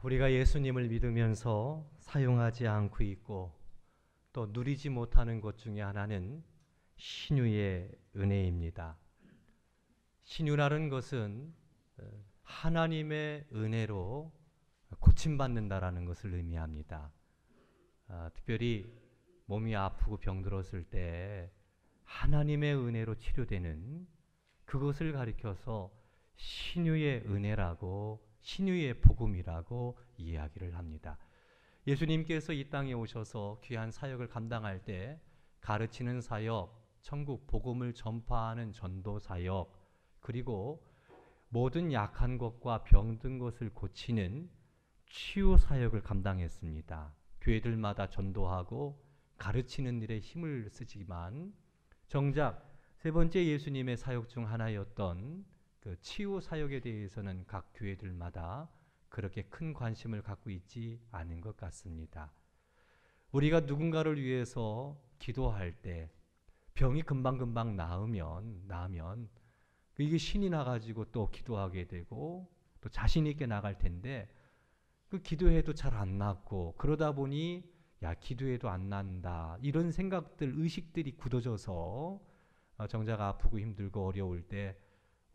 우리가 예수님을 믿으면서 사용하지 않고 있고 또 누리지 못하는 것 중에 하나는 신유의 은혜입니다. 신유라는 것은 하나님의 은혜로 고침받는다라는 것을 의미합니다. 특별히 몸이 아프고 병들었을 때 하나님의 은혜로 치료되는 그것을 가리켜서 신유의 은혜라고, 신유의 복음이라고 이야기를 합니다. 예수님께서 이 땅에 오셔서 귀한 사역을 감당할 때 가르치는 사역, 천국 복음을 전파하는 전도 사역, 그리고 모든 약한 것과 병든 것을 고치는 치유 사역을 감당했습니다. 교회들마다 전도하고 가르치는 일에 힘을 쓰지만 정작 세 번째 예수님의 사역 중 하나였던 그 치유 사역에 대해서는 각 교회들마다 그렇게 큰 관심을 갖고 있지 않은 것 같습니다. 우리가 누군가를 위해서 기도할 때 병이 금방금방 나으면 이게 신이 나가지고 또 기도하게 되고 또 자신 있게 나갈 텐데 그 기도해도 잘 안 낫고 그러다 보니 야 기도해도 안 난다 이런 생각들 의식들이 굳어져서 정작 아프고 힘들고 어려울 때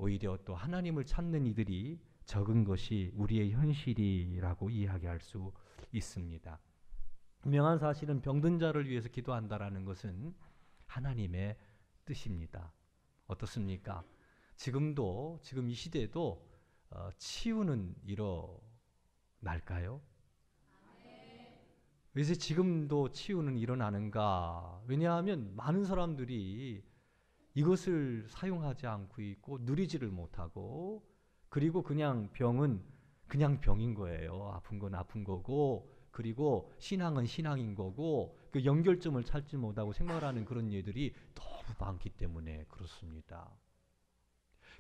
오히려 또 하나님을 찾는 이들이 적은 것이 우리의 현실이라고 이야기할 수 있습니다. 분명한 사실은 병든 자를 위해서 기도한다라는 것은 하나님의 뜻입니다. 어떻습니까? 지금 이 시대도 치유는 일어날까요? 왜 지금도 치유는 일어나는가? 왜냐하면 많은 사람들이 이것을 사용하지 않고 있고 누리지를 못하고 그리고 그냥 병은 그냥 병인 거예요. 아픈 건 아픈 거고 그리고 신앙은 신앙인 거고 그 연결점을 찾지 못하고 생활하는 그런 예들이 너무 많기 때문에 그렇습니다.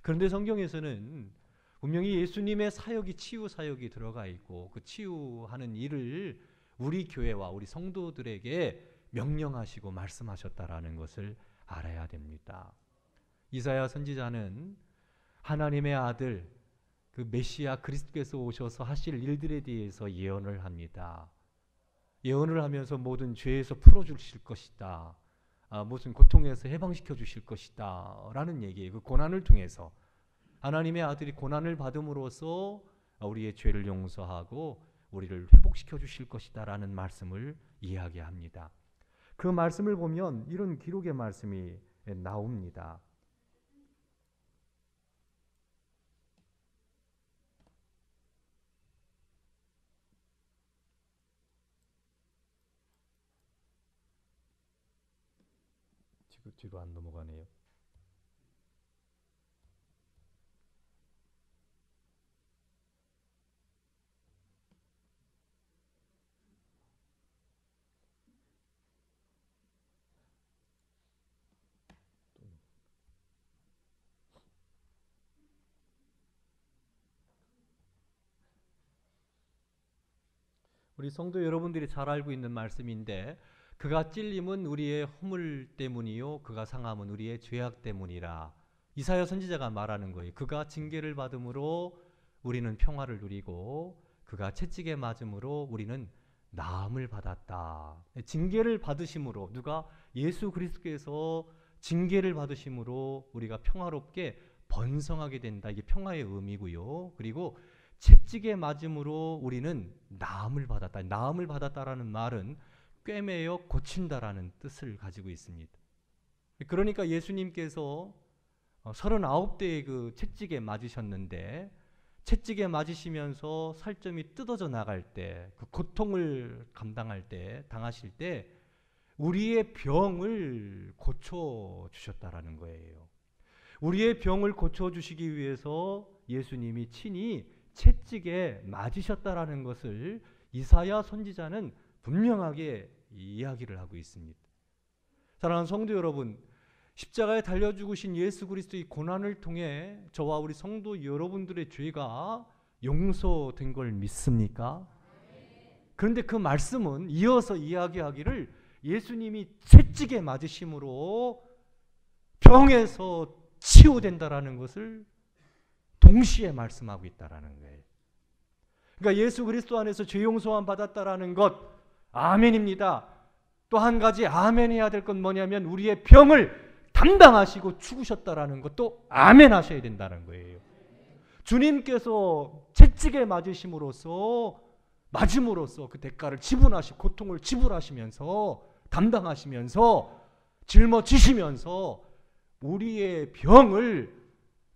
그런데 성경에서는 분명히 예수님의 사역이 치유 사역이 들어가 있고 그 치유하는 일을 우리 교회와 우리 성도들에게 명령하시고 말씀하셨다라는 것을 알아야 됩니다. 이사야 선지자는 하나님의 아들 그 메시아 그리스도께서 오셔서 하실 일들에 대해서 예언을 합니다. 예언을 하면서 모든 죄에서 풀어주실 것이다. 무슨 고통에서 해방시켜 주실 것이다 라는 얘기예요. 그 고난을 통해서 하나님의 아들이 고난을 받음으로써 우리의 죄를 용서하고 우리를 회복시켜 주실 것이다 라는 말씀을 이야기합니다. 그 말씀을 보면 이런 기록의 말씀이 나옵니다. 뒤로 안 넘어가네요. 우리 성도 여러분들이 잘 알고 있는 말씀인데 그가 찔림은 우리의 허물 때문이요 그가 상함은 우리의 죄악 때문이라. 이사야 선지자가 말하는 거예요. 그가 징계를 받음으로 우리는 평화를 누리고 그가 채찍에 맞음으로 우리는 나음을 받았다. 징계를 받으심으로 누가 예수 그리스도께서 징계를 받으심으로 우리가 평화롭게 번성하게 된다. 이게 평화의 의미고요. 그리고 채찍에 맞음으로 우리는 나음을 받았다. 나음을 받았다라는 말은 꿰매어 고친다라는 뜻을 가지고 있습니다. 그러니까 예수님께서 39대의 그 채찍에 맞으셨는데 채찍에 맞으시면서 살점이 뜯어져 나갈 때 그 고통을 감당할 때 당하실 때 우리의 병을 고쳐주셨다라는 거예요. 우리의 병을 고쳐주시기 위해서 예수님이 친히 채찍에 맞으셨다라는 것을 이사야 선지자는 분명하게 이야기를 하고 있습니다. 사랑하는 성도 여러분, 십자가에 달려 죽으신 예수 그리스도의 고난을 통해 저와 우리 성도 여러분들의 죄가 용서된 걸 믿습니까? 그런데 그 말씀은 이어서 이야기하기를 예수님이 채찍에 맞으심으로 병에서 치유된다라는 것을 동시에 말씀하고 있다라는 거예요. 그러니까 예수 그리스도 안에서 죄 용서함 받았다라는 것, 아멘입니다. 또 한 가지 아멘 해야 될 건 뭐냐면 우리의 병을 담당하시고 죽으셨다라는 것도 아멘 하셔야 된다는 거예요. 주님께서 채찍에 맞으심으로써 그 대가를 지불하시고 고통을 지불하시면서 담당하시면서 짊어지시면서 우리의 병을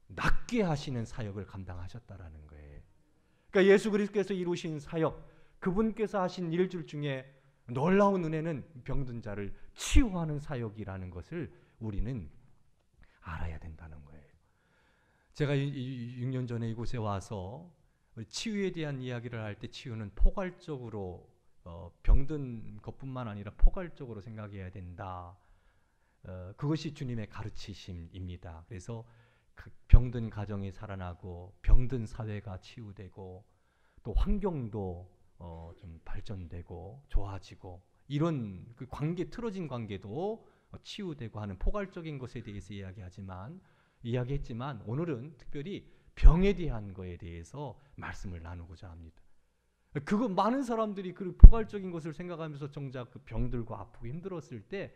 낫게 하시는 사역을 감당하셨다라는 거예요. 그러니까 예수 그리스도께서 이루신 사역, 그분께서 하신 일들 중에 놀라운 은혜는 병든 자를 치유하는 사역이라는 것을 우리는 알아야 된다는 거예요. 제가 6년 전에 이곳에 와서 치유에 대한 이야기를 할 때 치유는 포괄적으로 병든 것뿐만 아니라 포괄적으로 생각해야 된다. 그것이 주님의 가르치심입니다. 그래서 병든 가정이 살아나고 병든 사회가 치유되고 또 환경도 좀 발전되고 좋아지고 이런 그 관계, 틀어진 관계도 치유되고 하는 포괄적인 것에 대해서 이야기했지만 오늘은 특별히 병에 대한 거에 대해서 말씀을 나누고자 합니다. 그거 많은 사람들이 그 포괄적인 것을 생각하면서 정작 그 병들고 아프고 힘들었을 때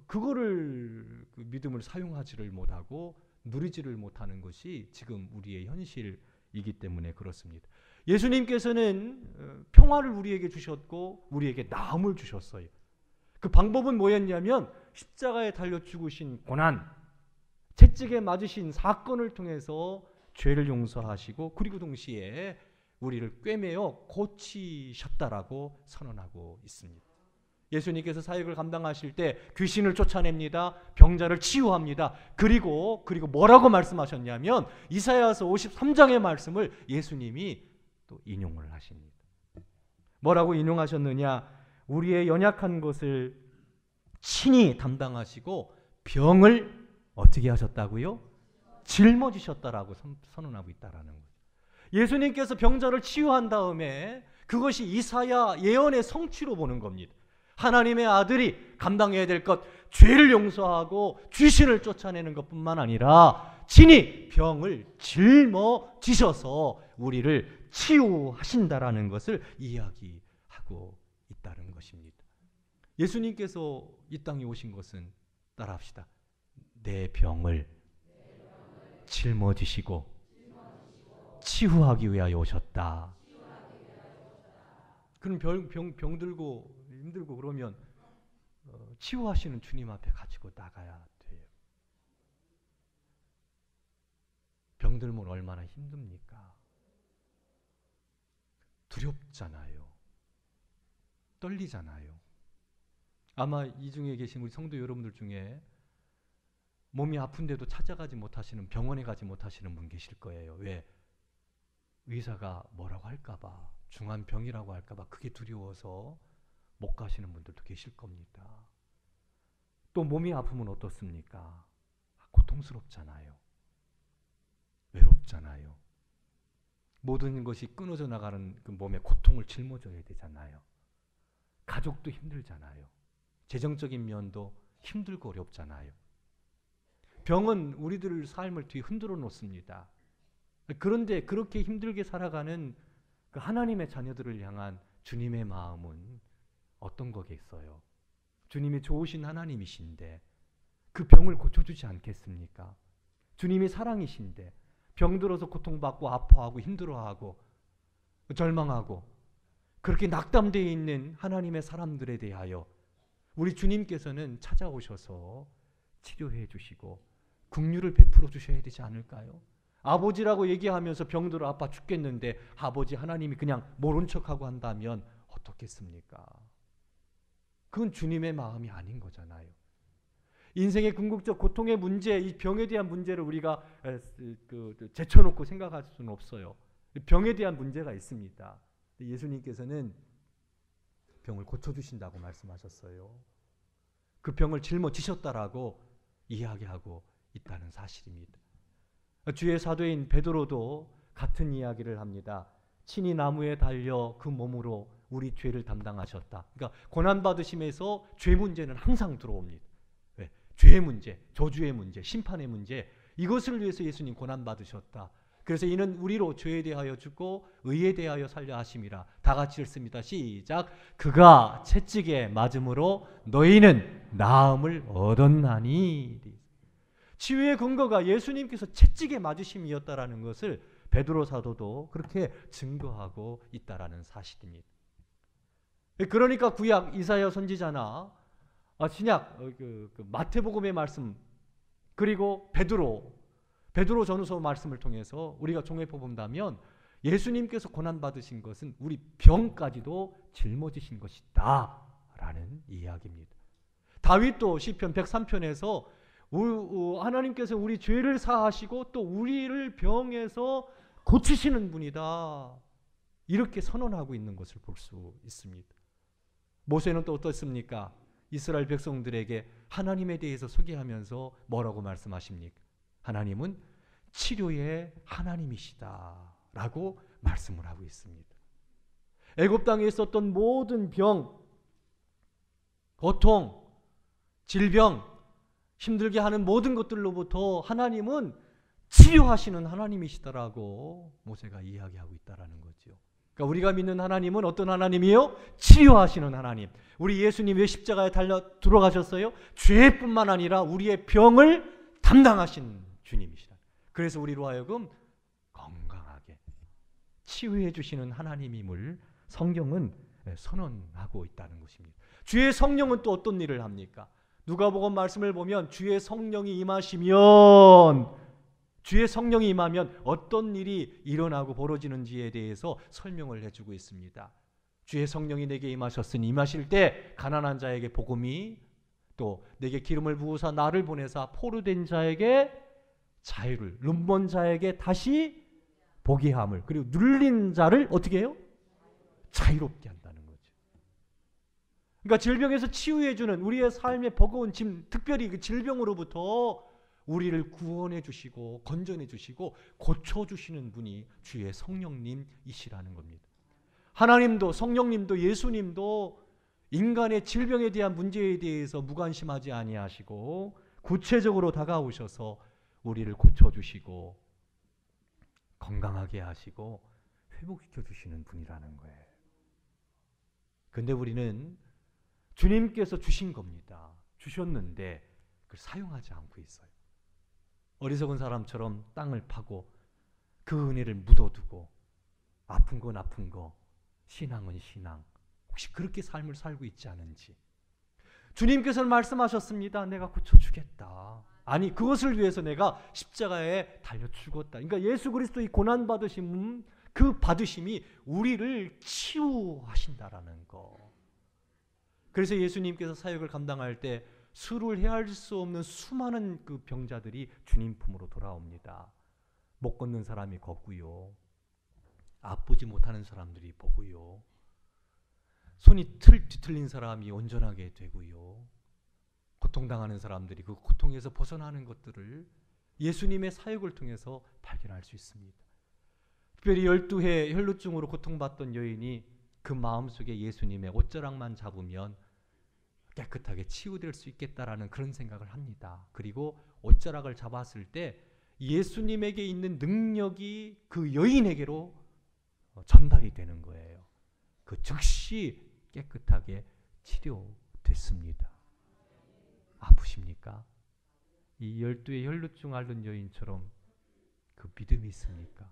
그거를 그 믿음을 사용하지를 못하고 누리지를 못하는 것이 지금 우리의 현실이기 때문에 그렇습니다. 예수님께서는 평화를 우리에게 주셨고 우리에게 나음을 주셨어요. 그 방법은 뭐였냐면 십자가에 달려 죽으신 고난, 채찍에 맞으신 사건을 통해서 죄를 용서하시고 그리고 동시에 우리를 꿰매어 고치셨다라고 선언하고 있습니다. 예수님께서 사역을 감당하실 때 귀신을 쫓아냅니다. 병자를 치유합니다. 그리고 뭐라고 말씀하셨냐면 이사야서 53장의 말씀을 예수님이 또 인용을 하십니다. 뭐라고 인용하셨느냐? 우리의 연약한 것을 친히 담당하시고 병을 어떻게 하셨다고요? 짊어지셨다라고 선언하고 있다라는 거죠. 예수님께서 병자를 치유한 다음에 그것이 이사야 예언의 성취로 보는 겁니다. 하나님의 아들이 감당해야 될 것, 죄를 용서하고 귀신을 쫓아내는 것뿐만 아니라 친히 병을 짊어지셔서 우리를 치유하신다라는 것을 이야기하고 있다는 것입니다. 예수님께서 이 땅에 오신 것은 따라합시다. 내 병을 짊어지시고 치유하기 위하여 오셨다. 그럼 병 들고 힘들고 그러면 치유하시는 주님 앞에 가지고 나가야 돼요. 병들면 얼마나 힘듭니까? 두렵잖아요. 떨리잖아요. 아마 이 중에 계신 우리 성도 여러분들 중에 몸이 아픈데도 찾아가지 못하시는, 병원에 가지 못하시는 분 계실 거예요. 왜? 의사가 뭐라고 할까봐, 중한 병이라고 할까봐 그게 두려워서 못 가시는 분들도 계실 겁니다. 또 몸이 아프면 어떻습니까? 고통스럽잖아요. 외롭잖아요. 모든 것이 끊어져 나가는 그 몸의 고통을 짊어져야 되잖아요. 가족도 힘들잖아요. 재정적인 면도 힘들고 어렵잖아요. 병은 우리들 삶을 뒤에 흔들어 놓습니다. 그런데 그렇게 힘들게 살아가는 그 하나님의 자녀들을 향한 주님의 마음은 어떤 거겠어요? 주님이 좋으신 하나님이신데 그 병을 고쳐주지 않겠습니까? 주님이 사랑이신데 병들어서 고통받고 아파하고 힘들어하고 절망하고 그렇게 낙담되어 있는 하나님의 사람들에 대하여 우리 주님께서는 찾아오셔서 치료해 주시고 긍휼을 베풀어 주셔야 되지 않을까요? 아버지라고 얘기하면서 병들어 아파 죽겠는데 아버지 하나님이 그냥 모른 척하고 한다면 어떻겠습니까? 그건 주님의 마음이 아닌 거잖아요. 인생의 궁극적 고통의 문제, 이 병에 대한 문제를 우리가 제쳐놓고 생각할 수는 없어요. 병에 대한 문제가 있습니다. 예수님께서는 병을 고쳐주신다고 말씀하셨어요. 그 병을 짊어지셨다라고 이야기하고 있다는 사실입니다. 주의 사도인 베드로도 같은 이야기를 합니다. 친히 나무에 달려 그 몸으로 우리 죄를 담당하셨다. 그러니까 고난받으심에서 죄 문제는 항상 들어옵니다. 죄의 문제, 저주의 문제, 심판의 문제, 이것을 위해서 예수님 고난받으셨다. 그래서 이는 우리로 죄에 대하여 죽고 의에 대하여 살려 하심이라. 다 같이 읽습니다. 시작. 그가 채찍에 맞음으로 너희는 나음을 얻었나니. 치유의 근거가 예수님께서 채찍에 맞으심이었다라는 것을 베드로 사도도 그렇게 증거하고 있다라는 사실입니다. 그러니까 구약 이사야 선지자나 신약 마태복음의 말씀 그리고 베드로 전후서 말씀을 통해서 우리가 종합해 본다면 예수님께서 고난 받으신 것은 우리 병까지도 짊어지신 것이다 라는 이야기입니다. 다윗도 시편 103편에서 하나님께서 우리 죄를 사하시고 또 우리를 병에서 고치시는 분이다 이렇게 선언하고 있는 것을 볼 수 있습니다. 모세는 또 어떻습니까? 이스라엘 백성들에게 하나님에 대해서 소개하면서 뭐라고 말씀하십니까? 하나님은 치료의 하나님이시다 라고 말씀을 하고 있습니다. 애굽 땅에 있었던 모든 병, 고통, 질병, 힘들게 하는 모든 것들로부터 하나님은 치료하시는 하나님이시다라고 모세가 이야기하고 있다라는 거죠. 그러니까 우리가 믿는 하나님은 어떤 하나님이요? 치료하시는 하나님. 우리 예수님 왜 십자가에 달려 들어가셨어요? 죄뿐만 아니라 우리의 병을 담당하신 주님이시다. 그래서 우리로 하여금 건강하게 치유해 주시는 하나님임을 성경은 선언하고 있다는 것입니다. 주의 성령은 또 어떤 일을 합니까? 누가복음 말씀을 보면 주의 성령이 임하면 어떤 일이 일어나고 벌어지는지에 대해서 설명을 해주고 있습니다. 주의 성령이 내게 임하셨으니 임하실 때 가난한 자에게 복음이, 또 내게 기름을 부으사 나를 보내사 포로된 자에게 자유를, 눈먼 자에게 다시 보게 함을, 그리고 눌린 자를 어떻게 해요? 자유롭게 한다는 거죠. 그러니까 질병에서 치유해주는 우리의 삶의 버거운 짐, 특별히 그 질병으로부터 우리를 구원해 주시고 건져내 주시고 고쳐주시는 분이 주의 성령님이시라는 겁니다. 하나님도 성령님도 예수님도 인간의 질병에 대한 문제에 대해서 무관심하지 아니하시고 구체적으로 다가오셔서 우리를 고쳐주시고 건강하게 하시고 회복시켜 주시는 분이라는 거예요. 그런데 우리는 주님께서 주신 겁니다. 주셨는데 그걸 사용하지 않고 있어요. 어리석은 사람처럼 땅을 파고 그 은혜를 묻어두고 아픈 건 아픈 거, 신앙은 신앙, 혹시 그렇게 삶을 살고 있지 않은지. 주님께서는 말씀하셨습니다. 내가 고쳐주겠다. 아니, 그것을 위해서 내가 십자가에 달려 죽었다. 그러니까 예수 그리스도의 고난 받으심, 그 받으심이 우리를 치유하신다라는 거. 그래서 예수님께서 사역을 감당할 때 수를 헤아릴 수 없는 수많은 그 병자들이 주님 품으로 돌아옵니다. 못 걷는 사람이 걷고요. 아프지 못하는 사람들이 보고요. 손이 뒤틀린 사람이 온전하게 되고요. 고통당하는 사람들이 그 고통에서 벗어나는 것들을 예수님의 사역을 통해서 발견할 수 있습니다. 특별히 12해 혈루증으로 고통받던 여인이 그 마음속에 예수님의 옷자락만 잡으면 깨끗하게 치유될 수 있겠다라는 그런 생각을 합니다. 그리고 옷자락을 잡았을 때 예수님에게 있는 능력이 그 여인에게로 전달이 되는 거예요. 그 즉시 깨끗하게 치료됐습니다. 아프십니까? 이 12의 혈루증 앓는 여인처럼 그 믿음이 있습니까?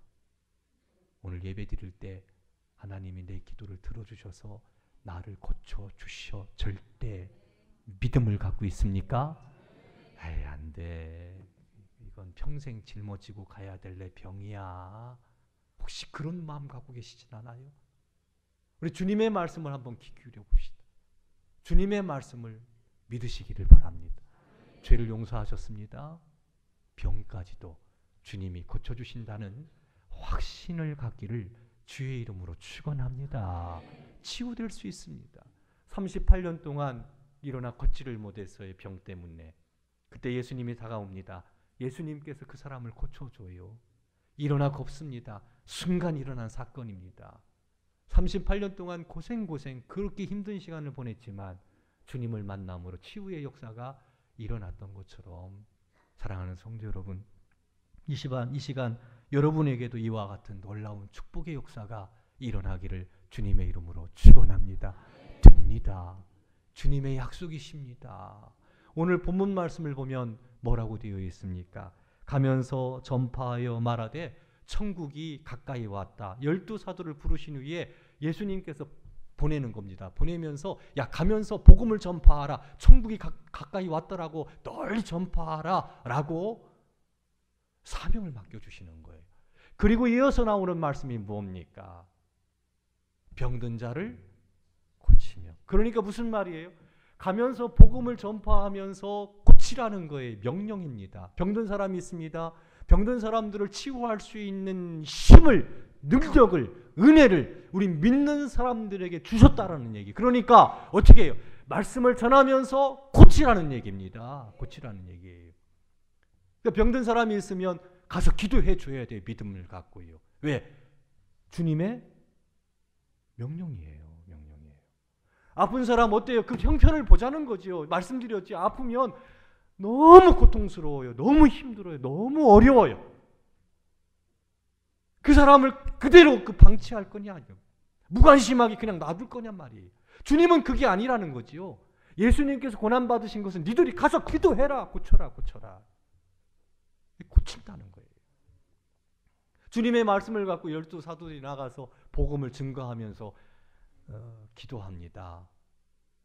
오늘 예배 드릴 때 하나님이 내 기도를 들어주셔서 나를 고쳐주셔 절대 믿음을 갖고 있습니까? 에이, 안 돼. 이건 평생 짊어지고 가야 될 내 병이야. 혹시 그런 마음 갖고 계시진 않아요? 우리 주님의 말씀을 한번 귀 기울여 봅시다. 주님의 말씀을 믿으시기를 바랍니다. 죄를 용서하셨습니다. 병까지도 주님이 고쳐주신다는 확신을 갖기를 주의 이름으로 축원합니다. 치유될 수 있습니다. 38년 동안 일어나 걷지를 못했어요. 병 때문에. 그때 예수님이 다가옵니다. 예수님께서 그 사람을 고쳐줘요. 일어나 걷습니다. 순간 일어난 사건입니다. 38년 동안 고생 그렇게 힘든 시간을 보냈지만 주님을 만남으로 치유의 역사가 일어났던 것처럼, 사랑하는 성도 여러분, 이 시간 여러분에게도 이와 같은 놀라운 축복의 역사가 일어나기를 주님의 이름으로 축원합니다. 됩니다. 주님의 약속이십니다. 오늘 본문 말씀을 보면 뭐라고 되어 있습니까? 가면서 전파하여 말하되 천국이 가까이 왔다. 12사도를 부르신 후에 예수님께서 보내는 겁니다. 보내면서 야 가면서 복음을 전파하라. 천국이 가까이 왔다라고 널리 전파하라 라고 사명을 맡겨주시는 거예요. 그리고 이어서 나오는 말씀이 뭡니까? 병든 자를 고치며. 그러니까 무슨 말이에요? 가면서 복음을 전파하면서 고치라는 거예요. 명령입니다. 병든 사람이 있습니다. 병든 사람들을 치유할 수 있는 힘을, 능력을, 은혜를 우리 믿는 사람들에게 주셨다라는 얘기. 그러니까 어떻게 해요? 말씀을 전하면서 고치라는 얘기입니다. 고치라는 얘기예요. 그러니까 병든 사람이 있으면 가서 기도해 줘야 돼요. 믿음을 갖고요. 왜? 주님의 명령이에요. 명령이에요. 아픈 사람 어때요? 그 형편을 보자는 거죠. 말씀드렸지. 아프면 너무 고통스러워요. 너무 힘들어요. 너무 어려워요. 그 사람을 그대로 방치할 거냐 아니요. 무관심하게 그냥 놔둘 거냐 말이에요. 주님은 그게 아니라는 거지요. 예수님께서 고난받으신 것은 니들이 가서 기도해라. 고쳐라. 고쳐라. 고친다는 거예요. 주님의 말씀을 갖고 12사도들이 나가서 복음을 증거하면서 기도합니다.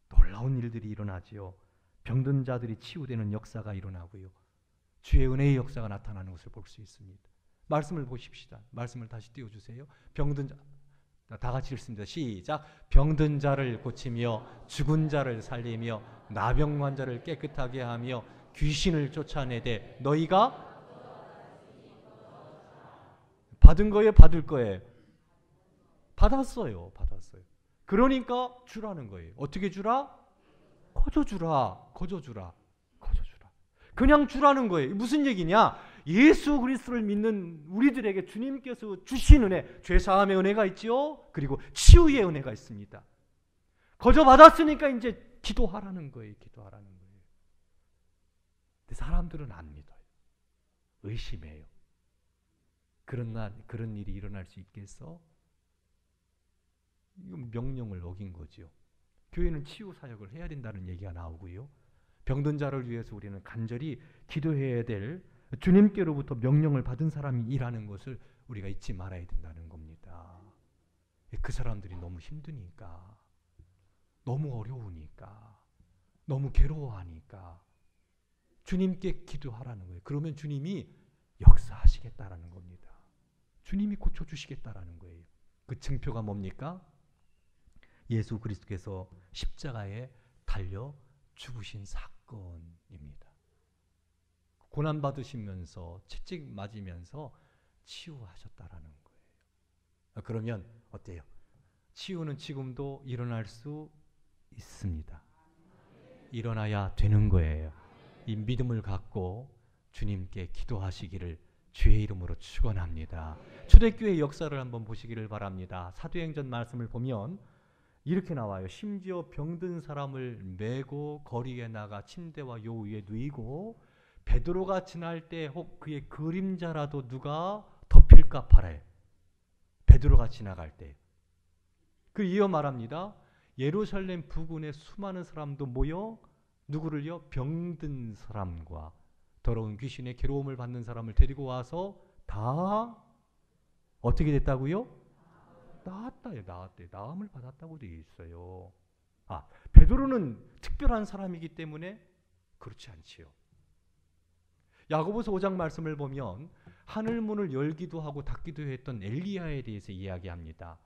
놀라운 일들이 일어나지요. 병든 자들이 치유되는 역사가 일어나고요. 주의 은혜의 역사가 나타나는 것을 볼 수 있습니다. 말씀을 보십시다. 말씀을 다시 띄워주세요. 병든 자, 다 같이 읽습니다. 시작. 병든 자를 고치며 죽은 자를 살리며 나병 환자를 깨끗하게 하며 귀신을 쫓아내되 너희가 받은 거예요? 받을 거예요? 받았어요. 받았어요. 그러니까 주라는 거예요. 어떻게 주라? 거저주라. 거저주라. 거저주라. 그냥 주라는 거예요. 무슨 얘기냐? 예수 그리스도를 믿는 우리들에게 주님께서 주신 은혜, 죄사함의 은혜가 있지요. 그리고 치유의 은혜가 있습니다. 거저 받았으니까 이제 기도하라는 거예요. 기도하라는 거예요. 근데 사람들은 안 믿어요. 의심해요. 그런 일이 일어날 수 있겠어? 이건 명령을 어긴 거죠. 교회는 치유 사역을 해야 된다는 얘기가 나오고요. 병든 자를 위해서 우리는 간절히 기도해야 될 주님께로부터 명령을 받은 사람이라는 것을 우리가 잊지 말아야 된다는 겁니다. 그 사람들이 너무 힘드니까, 너무 어려우니까, 너무 괴로워하니까 주님께 기도하라는 거예요. 그러면 주님이 역사하시겠다라는 겁니다. 주님이 고쳐주시겠다라는 거예요. 그 증표가 뭡니까? 예수 그리스도께서 십자가에 달려 죽으신 사건입니다. 고난받으시면서 채찍 맞으면서 치유하셨다라는 거예요. 그러면 어때요? 치유는 지금도 일어날 수 있습니다. 일어나야 되는 거예요. 이 믿음을 갖고 주님께 기도하시기를 주의 이름으로 축원합니다. 초대교회의 역사를 한번 보시기를 바랍니다. 사도행전 말씀을 보면 이렇게 나와요. 심지어 병든 사람을 메고 거리에 나가 침대와 요 위에 누이고 베드로가 지날 때 혹 그의 그림자라도 누가 덮일까 바래. 베드로가 지나갈 때. 그 이어 말합니다. 예루살렘 부근에 수많은 사람도 모여 누구를요? 병든 사람과 더러운 귀신의 괴로움을 받는 사람을 데리고 와서 다 어떻게 됐다고요? 나았다요. 나았대. 나음을 받았다고 되어 있어요. 베드로는 특별한 사람이기 때문에 그렇지 않지요. 야고보서 5장 말씀을 보면 하늘문을 열기도 하고 닫기도 했던 엘리야에 대해서 이야기합니다.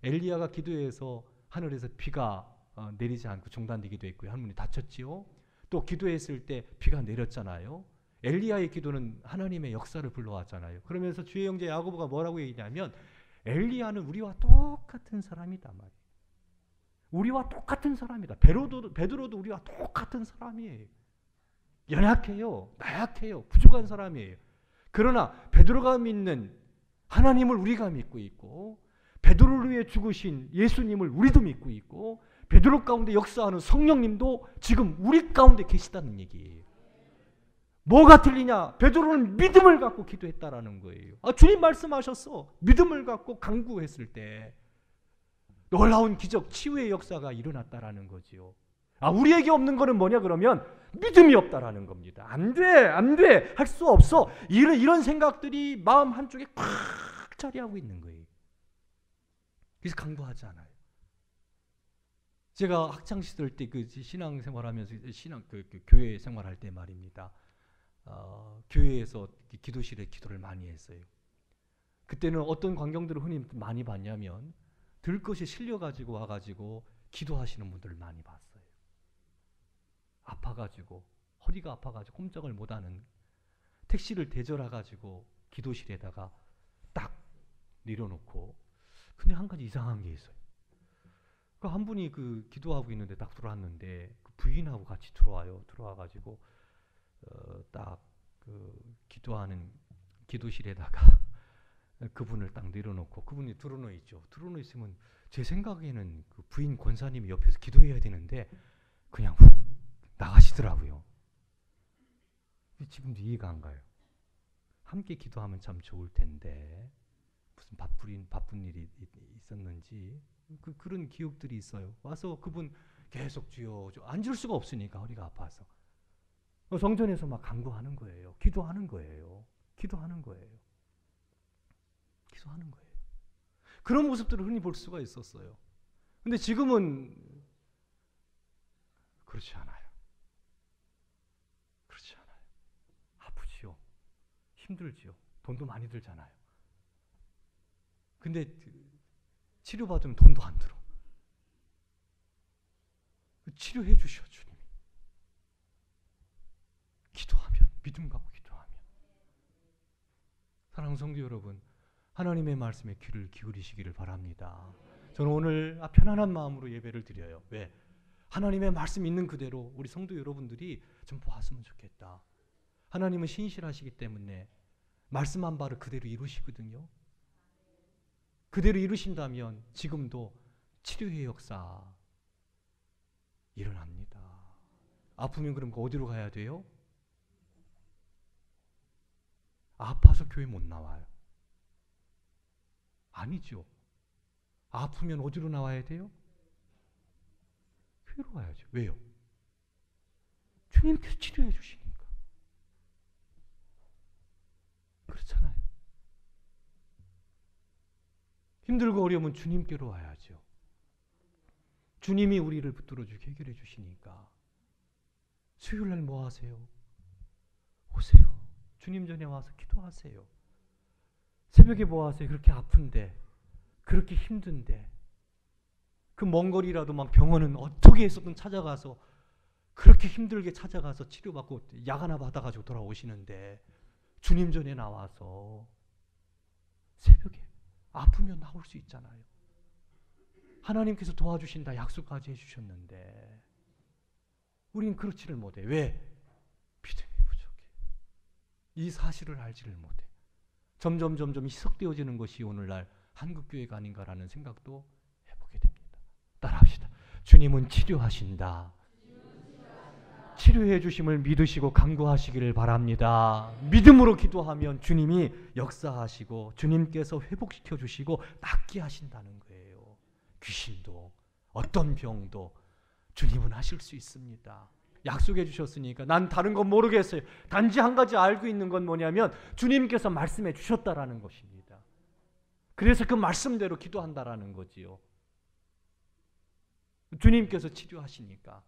엘리야가 기도해서 하늘에서 비가 내리지 않고 중단되기도 했고요. 하늘문이 닫혔지요. 또 기도했을 때 비가 내렸잖아요. 엘리야의 기도는 하나님의 역사를 불러왔잖아요. 그러면서 주의 형제 야고보가 뭐라고 얘기냐면 엘리야는 우리와 똑같은 사람이다 말이에요. 우리와 똑같은 사람이다. 베드로도 우리와 똑같은 사람이에요. 연약해요. 나약해요. 부족한 사람이에요. 그러나 베드로가 믿는 하나님을 우리가 믿고 있고 베드로를 위해 죽으신 예수님을 우리도 믿고 있고 베드로 가운데 역사하는 성령님도 지금 우리 가운데 계시다는 얘기예요. 뭐가 틀리냐? 베드로는 믿음을 갖고 기도했다라는 거예요. 주님 말씀하셨어. 믿음을 갖고 간구했을 때 놀라운 기적, 치유의 역사가 일어났다라는 거지요. 우리에게 없는 거는 뭐냐 그러면 믿음이 없다라는 겁니다. 안 돼, 할 수 없어. 이런 생각들이 마음 한쪽에 꽉 자리하고 있는 거예요. 그래서 간구하지 않아요. 제가 학창 시절 때 그 신앙 생활하면서 교회 생활할 때 말입니다. 교회에서 기도실에 기도를 많이 했어요. 그때는 어떤 광경들을 흔히 많이 봤냐면 들것이 실려가지고 와가지고 기도하시는 분들을 많이 봤어요. 아파가지고 허리가 아파가지고 꼼짝을 못하는, 택시를 대절해가지고 기도실에다가 딱 내려놓고. 근데 한 가지 이상한 게 있어요. 한 분이 기도하고 있는데 딱 들어왔는데 부인하고 같이 들어와가지고 딱 기도하는 기도실에다가 그분을 딱 내려놓고, 그분이 드러누워 있죠. 드러누워 있으면 제 생각에는 부인 권사님이 옆에서 기도해야 되는데 그냥 훅 나가시더라고요. 지금도 이해가 안 가요. 함께 기도하면 참 좋을 텐데 무슨 바쁜 일이 있었는지 그런 기억들이 있어요. 와서 그분 계속 주여 앉을 수가 없으니까 허리가 아파서 성전에서 막 간구하는 거예요. 기도하는 거예요. 그런 모습들을 흔히 볼 수가 있었어요. 근데 지금은 그렇지 않아요. 아프지요. 힘들지요. 돈도 많이 들잖아요. 근데 치료받으면 돈도 안 들어. 치료해 주셔 주님이. 기도하면, 믿음 갖고 기도하면. 사랑하는 성도 여러분, 하나님의 말씀에 귀를 기울이시기를 바랍니다. 저는 오늘 편안한 마음으로 예배를 드려요. 왜? 하나님의 말씀 있는 그대로 우리 성도 여러분들이 좀 보았으면 좋겠다. 하나님은 신실하시기 때문에 말씀한 바를 그대로 이루시거든요. 그대로 이루신다면 지금도 치료의 역사 일어납니다. 아프면 그럼 어디로 가야 돼요? 아파서 교회 못 나와요. 아니죠. 아프면 어디로 나와야 돼요? 교회로 가야죠. 왜요? 주님께서 치료해 주시니까. 그렇잖아요. 힘들고 어려우면 주님께로 와야죠. 주님이 우리를 붙들어주게 해결해 주시니까. 수요일날 뭐 하세요? 오세요. 주님 전에 와서 기도하세요. 새벽에 뭐 하세요? 그렇게 아픈데, 그렇게 힘든데, 그 먼 거리라도 막 병원은 어떻게 해서든 찾아가서, 그렇게 힘들게 찾아가서 치료받고 약 하나 받아가지고 돌아오시는데 주님 전에 나와서 새벽에 아프면 나올 수 있잖아요. 하나님께서 도와주신다 약속까지 해주셨는데 우린 그렇지를 못해. 왜? 믿음이 부족해. 이 사실을 알지를 못해. 점점 희석되어지는 것이 오늘날 한국교회가 아닌가라는 생각도 해보게 됩니다. 따라합시다. 주님은 치료하신다. 치료해 주심을 믿으시고 간구하시기를 바랍니다. 믿음으로 기도하면 주님이 역사하시고 주님께서 회복시켜 주시고 낫게 하신다는 거예요. 귀신도 어떤 병도 주님은 하실 수 있습니다. 약속해 주셨으니까 난 다른 건 모르겠어요. 단지 한 가지 알고 있는 건 뭐냐면 주님께서 말씀해 주셨다라는 것입니다. 그래서 그 말씀대로 기도한다라는 거지요. 주님께서 치료하시니까.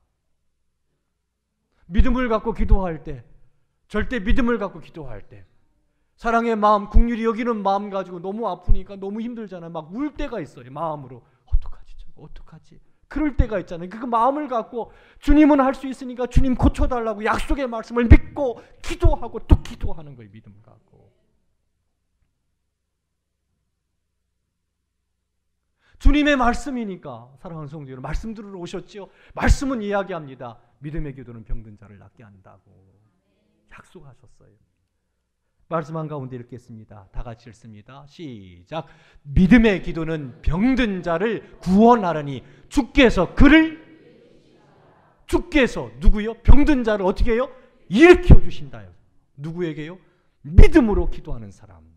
믿음을 갖고 기도할 때, 절대 믿음을 갖고 기도할 때, 사랑의 마음, 긍휼히 여기는 마음 가지고 너무 아프니까 너무 힘들잖아요. 막 울 때가 있어요. 마음으로 어떡하지 저거 어떡하지? 그럴 때가 있잖아요. 그 마음을 갖고 주님은 할 수 있으니까 주님 고쳐달라고 약속의 말씀을 믿고 기도하고 또 기도하는 거예요. 믿음 갖고. 주님의 말씀이니까 사랑하는 성도 여러분, 말씀 들으러 오셨지요? 말씀은 이야기합니다. 믿음의 기도는 병든 자를 낫게 한다고 약속하셨어요. 말씀 한가운데 읽겠습니다. 다 같이 읽습니다. 시작. 믿음의 기도는 병든 자를 구원하려니 주께서 누구요? 병든 자를 어떻게 해요? 일으켜 주신다요. 누구에게요? 믿음으로 기도하는 사람.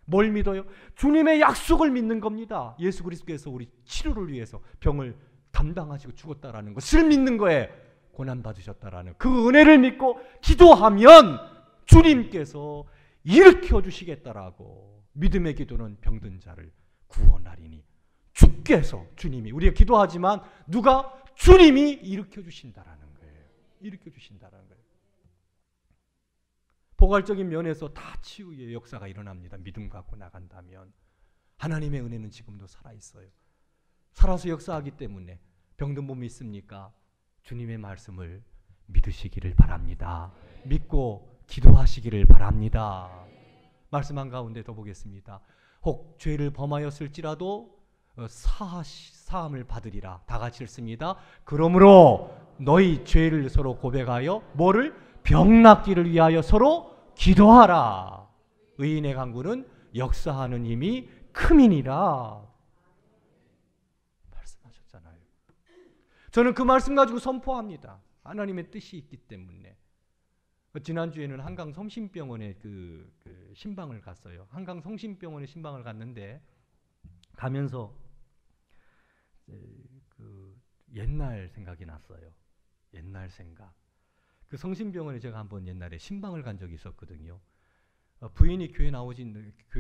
뭘 믿어요? 주님의 약속을 믿는 겁니다. 예수 그리스도께서 우리 치료를 위해서 병을 담당하시고 죽었다라는 것을 믿는 거예요. 고난받으셨다라는 그 은혜를 믿고 기도하면 주님께서 일으켜 주시겠다라고. 믿음의 기도는 병든 자를 구원하리니. 주께서, 주님이, 우리가 기도하지만 누가? 주님이 일으켜 주신다라는 거예요. 일으켜 주신다라는 거예요. 포괄적인 면에서 다 치유의 역사가 일어납니다. 믿음 갖고 나간다면. 하나님의 은혜는 지금도 살아있어요. 살아서 역사하기 때문에. 병든 몸이 있습니까? 주님의 말씀을 믿으시기를 바랍니다. 믿고 기도하시기를 바랍니다. 말씀 한가운데 더 보겠습니다. 혹 죄를 범하였을지라도 사함을 받으리라. 다 같이 읽습니다. 그러므로 너희 죄를 서로 고백하여 뭐를? 병 낫기를 위하여 서로 기도하라. 의인의 간구는 역사하는 힘이 크민이라. 말씀하셨잖아요. 저는 그 말씀 가지고 선포합니다. 하나님의 뜻이 있기 때문에. 지난주에는 한강 성심병원에 그 신방을 갔어요. 한강 성심병원에 신방을 갔는데 가면서 그 옛날 생각이 났어요. 옛날 생각. 그 성심병원에 제가 한번 옛날에 신방을 간 적이 있었거든요. 부인이 교회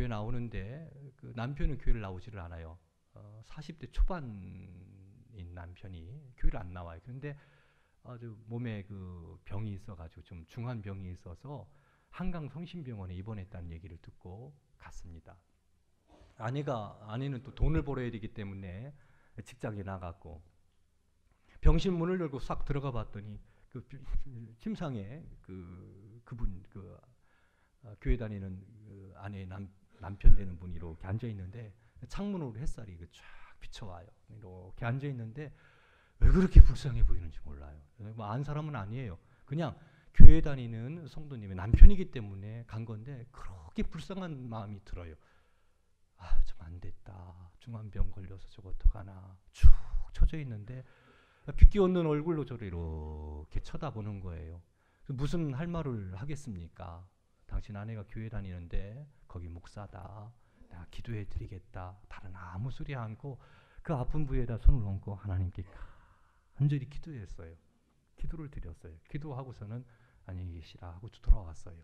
나오는데 그 남편은 교회를 나오지를 않아요. 40대 초반인 남편이 교회를 안 나와요. 그런데 아주 몸에 그 병이 있어가지고 좀 중한 병이 있어서 한강 성심병원에 입원했다는 얘기를 듣고 갔습니다. 아내는 또 돈을 벌어야 되기 때문에 직장에 나갔고 병실 문을 열고 싹 들어가 봤더니 그 침상에 그분 교회 다니는 그 아내의 남편 되는 분이 이렇게 앉아 있는데 창문으로 햇살이 쫙 비쳐와요. 이렇게 앉아 있는데 왜 그렇게 불쌍해 보이는지 몰라요. 뭐 안 사람은 아니에요. 그냥 교회 다니는 성도님의 남편이기 때문에 간 건데 그렇게 불쌍한 마음이 들어요. 아, 좀 안 됐다. 중환병 걸려서 저거 어떡하나. 축 처져 있는데 빗기 없는 얼굴로 저를 이렇게 쳐다보는 거예요. 무슨 할 말을 하겠습니까? 당신 아내가 교회 다니는데 거기 목사다. 내가 기도해 드리겠다. 다른 아무 소리 않고 그 아픈 부위에다 손을 얹고 하나님께 간절히 기도했어요. 기도를 드렸어요. 기도하고서는 안녕히 계시라 하고 돌아왔어요.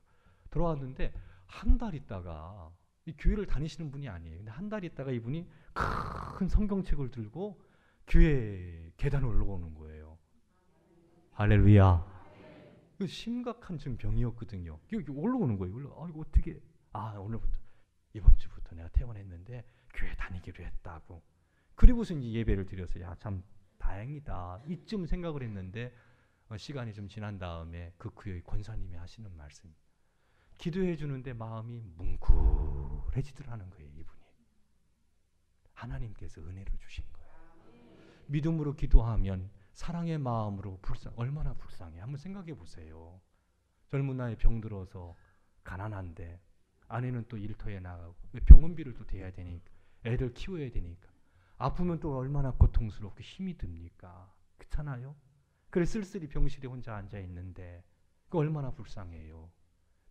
돌아왔는데 한 달 있다가 이 교회를 다니시는 분이 아니에요. 근데 한 달 있다가 이분이 큰 성경책을 들고 교회 계단을 올라오는 거예요. 할렐루야. 심각한 좀 병이었거든요. 여기 올라오는 거예요. 이거 어떻게? 오늘부터 이번 주부터 내가 퇴원했는데 교회 다니기로 했다고. 그리고서 이제 예배를 드렸어요. 참 다행이다. 이쯤 생각을 했는데 시간이 좀 지난 다음에 그 교회 권사님이 하시는 말씀. 기도해 주는데 마음이 뭉클해지더라는 거예요. 이분이. 하나님께서 은혜를 주신 거예요. 믿음으로 기도하면 사랑의 마음으로 얼마나 불쌍해. 한번 생각해 보세요. 젊은 나이에 병들어서 가난한데 아내는 또 일터에 나가고 병원비를 또 대야 되니까 애들 키워야 되니까 아프면 또 얼마나 고통스럽고 힘이 듭니까? 그렇잖아요? 그래 쓸쓸히 병실에 혼자 앉아 있는데 그 얼마나 불쌍해요.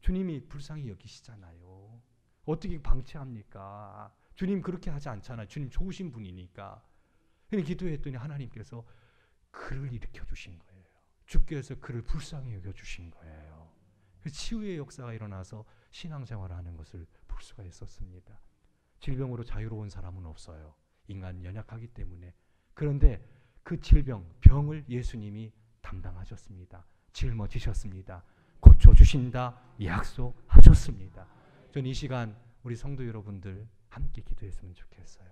주님이 불쌍히 여기시잖아요. 어떻게 방치합니까? 주님 그렇게 하지 않잖아요. 주님 좋으신 분이니까. 근데 기도했더니 하나님께서 그를 일으켜 주신 거예요. 주께서 그를 불쌍히 여겨 주신 거예요. 그 치유의 역사가 일어나서 신앙생활을 하는 것을 볼 수가 있었습니다. 질병으로 자유로운 사람은 없어요. 인간 연약하기 때문에. 그런데 그 병을 예수님이 담당하셨습니다. 짊어지셨습니다. 고쳐주신다 약속하셨습니다. 전 이 시간 우리 성도 여러분들 함께 기도했으면 좋겠어요.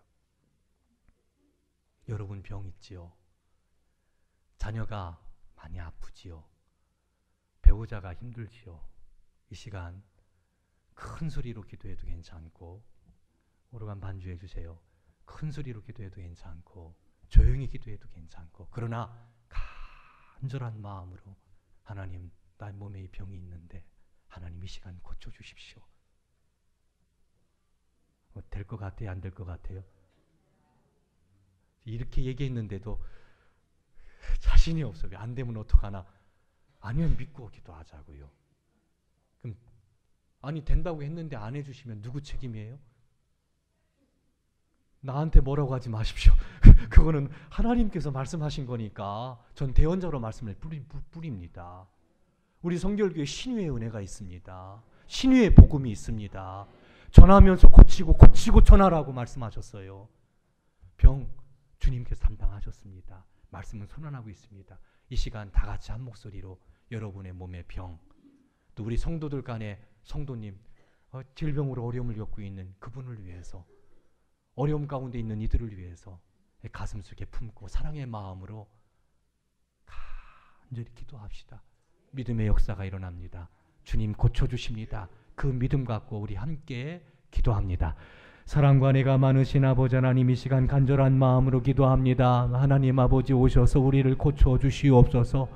여러분 병 있지요? 자녀가 많이 아프지요? 배우자가 힘들지요? 이 시간 큰 소리로 기도해도 괜찮고 오르간 반주해 주세요. 큰 소리로 기도해도 괜찮고 조용히 기도해도 괜찮고 그러나 간절한 마음으로 하나님 나 몸에 이 병이 있는데 하나님 이 시간 고쳐주십시오. 될 것 같아요? 안 될 것 같아요? 이렇게 얘기했는데도 자신이 없어요. 안 되면 어떡하나? 아니면 믿고 기도하자고요. 그럼 아니 된다고 했는데 안 해주시면 누구 책임이에요? 나한테 뭐라고 하지 마십시오. 그거는 하나님께서 말씀하신 거니까 전 대언자로 말씀을 뿌립니다. 우리 성결교회 신유의 은혜가 있습니다. 신유의 복음이 있습니다. 전하면서 고치고 전하라고 말씀하셨어요. 병 주님께서 담당하셨습니다. 말씀은 선언하고 있습니다. 이 시간 다 같이 한 목소리로 여러분의 몸의 병, 또 우리 성도들 간의 성도님, 질병으로 어려움을 겪고 있는 그분을 위해서, 어려움 가운데 있는 이들을 위해서 가슴속에 품고 사랑의 마음으로 간절히 기도합시다. 믿음의 역사가 일어납니다. 주님 고쳐주십니다. 그 믿음 갖고 우리 함께 기도합니다. 사랑과 은혜가 많으신 아버지 하나님, 이 시간 간절한 마음으로 기도합니다. 하나님 아버지 오셔서 우리를 고쳐주시옵소서.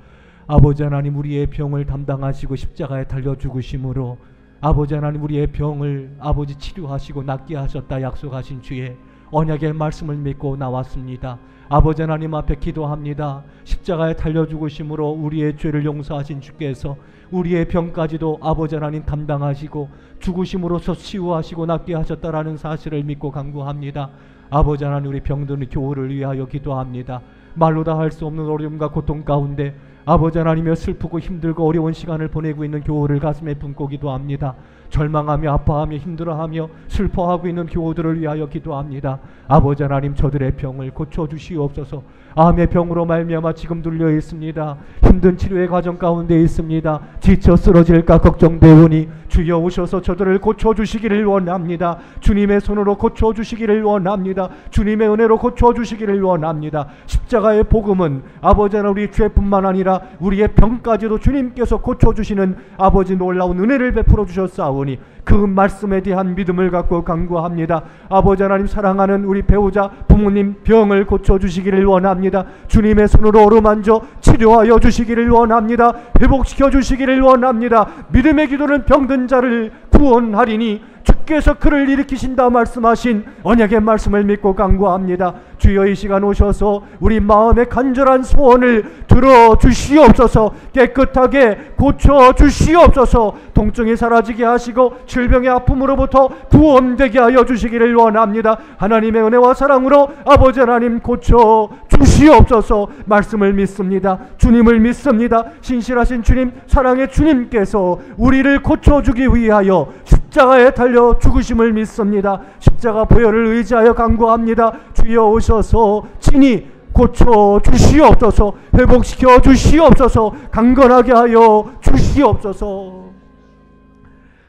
아버지 하나님, 우리의 병을 담당하시고 십자가에 달려 죽으심으로 아버지 하나님, 우리의 병을 아버지 치료하시고 낫게 하셨다 약속하신 주의 언약의 말씀을 믿고 나왔습니다. 아버지 하나님 앞에 기도합니다. 십자가에 달려 죽으심으로 우리의 죄를 용서하신 주께서 우리의 병까지도 아버지 하나님 담당하시고 죽으심으로써 치유하시고 낫게 하셨다라는 사실을 믿고 간구합니다. 아버지 하나님, 우리 병든 교우를 위하여 기도합니다. 말로 다 할 수 없는 어려움과 고통 가운데 아버지 하나님의 슬프고 힘들고 어려운 시간을 보내고 있는 교우를 가슴에 품고 기도합니다. 절망하며 아파하며 힘들어하며 슬퍼하고 있는 교우들을 위하여 기도합니다. 아버지 하나님, 저들의 병을 고쳐주시옵소서. 암의 병으로 말미암아 지금 눌려 있습니다. 힘든 치료의 과정 가운데 있습니다. 지쳐 쓰러질까 걱정되오니 주여 오셔서 저들을 고쳐주시기를 원합니다. 주님의 손으로 고쳐주시기를 원합니다. 주님의 은혜로 고쳐주시기를 원합니다. 십자가의 복음은 아버지 하나님, 우리 죄뿐만 아니라 우리의 병까지도 주님께서 고쳐주시는 아버지 놀라운 은혜를 베풀어 주셨사오니 그 말씀에 대한 믿음을 갖고 간구합니다. 아버지 하나님, 사랑하는 우리 배우자 부모님 병을 고쳐주시기를 원합니다. 주님의 손으로 어루만져 치료하여 주시기를 원합니다. 회복시켜 주시기를 원합니다. 믿음의 기도는 병든 자를 구원하리니 주께서 그를 일으키신다 말씀하신 언약의 말씀을 믿고 간구합니다. 주여, 이 시간 오셔서 우리 마음의 간절한 소원을 들어주시옵소서. 깨끗하게 고쳐주시옵소서. 통증이 사라지게 하시고 질병의 아픔으로부터 구원되게 하여 주시기를 원합니다. 하나님의 은혜와 사랑으로 아버지 하나님 고쳐주시옵소서. 말씀을 믿습니다. 주님을 믿습니다. 신실하신 주님, 사랑의 주님께서 우리를 고쳐주기 위하여 십자가에 달려 죽으심을 믿습니다. 십자가 보혈을 의지하여 간구합니다. 주여 오셔서 친히 고쳐주시옵소서. 회복시켜 주시옵소서. 강건하게 하여 주시옵소서.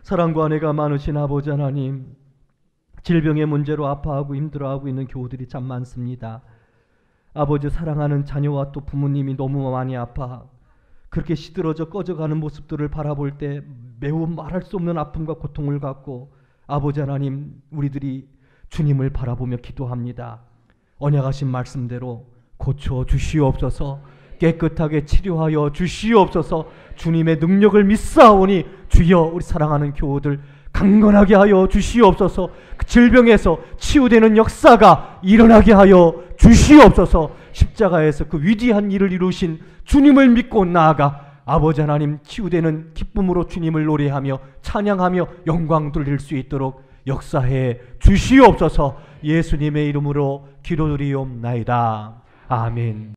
사랑과 은혜가 많으신 아버지 하나님, 질병의 문제로 아파하고 힘들어하고 있는 교우들이 참 많습니다. 아버지, 사랑하는 자녀와 또 부모님이 너무 많이 아파 그렇게 시들어져 꺼져가는 모습들을 바라볼 때 매우 말할 수 없는 아픔과 고통을 갖고 아버지 하나님, 우리들이 주님을 바라보며 기도합니다. 언약하신 말씀대로 고쳐주시옵소서. 깨끗하게 치료하여 주시옵소서. 주님의 능력을 믿사오니 주여, 우리 사랑하는 교우들 강건하게 하여 주시옵소서. 그 질병에서 치유되는 역사가 일어나게 하여 주시옵소서. 십자가에서 그 위대한 일을 이루신 주님을 믿고 나아가 아버지 하나님, 치유되는 기쁨으로 주님을 노래하며 찬양하며 영광 돌릴 수 있도록 역사해 주시옵소서. 예수님의 이름으로 기도드리옵나이다. 아멘.